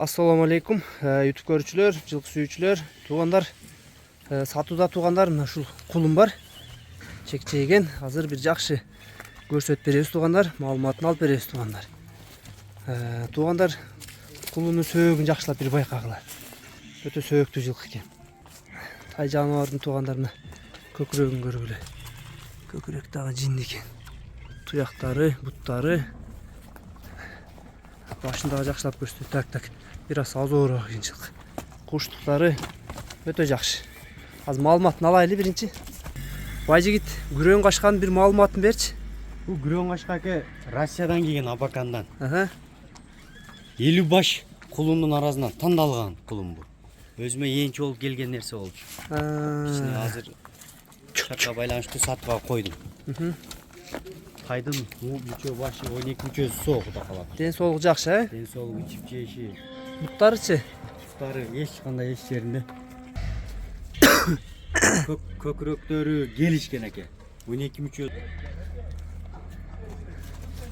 Assalamu alaikum YouTube көрүүчүлөр, жылкы сүйүүчүлөр, туугандар, сатууда туугандар, мына ушул кулум бар. Чекчейген, азыр бир жакшы көрсөтүп беребиз туугандар, маалыматын алып беребиз туугандар. Туугандар, кулунун сөөгүн жакшылап бир байкагыла. Өтө сөөктүү жылкы экен. Тай жаныбардын туугандарына көкүрөгүн көргүлө. Көкүрөк дагы жинди экен. Туяктары, буттары, башында жакшылап көрсөтүп, так. Бир аз озорук экен жылкы. Куштуктары өтө жакшы. Азыр маалыматын алайлы биринчи. Байжигит, күрөң качкандын бир маалыматын берчи. Бул күрөң качка аке Россиядан келген Абакандан. 50 баш кулундун арасынан тандалган кулум бул. Өзүмө энчи болуп келген нерсе болчу. Ичине азыр шартка байланыштуу сатпага койдум. Тайдын мүчө башы 12 мүчөсү соо куда калат. Ден соолук жакшы, Ден соолугу, ичип жеши. Буттарычы? Буттары эч кандай эч жеринде. Көкүрөктөрү келишкен аке. 12 мүчө.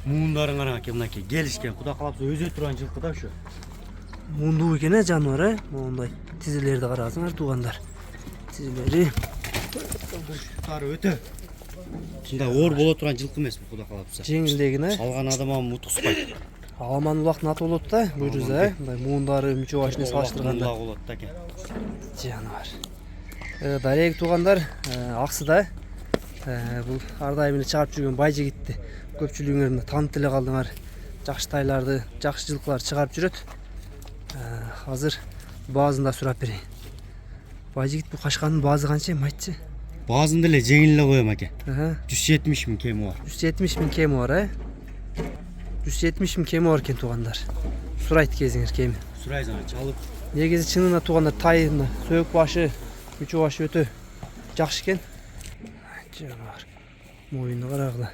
Муундарың караң аке, мынакей келишкен. Куда калапса өзө турган жылкы да ушу. Мундуу экен жаныбар, моундай тизелерди карасыңар туугандар. Тизелери Буттары өтө. Чында оор боло турган жылкы эмес бул, куда калапса. жеңилдегин, Салган адам ам утуспайт. Аламан улактын аты болот да, бүйрүзө, мындай муундары мүчө башына салыштырганда. Болот да экен. Жаныбар. Дареги туугандар, аксыда бул ар дайым эле чыгарып жүргөн Байжигитти көпчүлүгүңөр мына таанып эле калдыңар. Жакшы тайларды, жакшы жылкылар чыгарып жүрөт. Азыр баазын да сурап берейин. Байжигит бул качкандын баазы канча эми айтчы? Баазында эле жеңил эле коем аке. 170 000 кеми бар. 170 000 кеми бар, 170 000 кеми бар экен туугандар. Сурайт кезиңер кеми. Сурайсың, чалып. Негизи чынына туугандар тайына сөөк башы, мүчө башы өтө жакшы экен. Жаныбар. Моюну карагыла.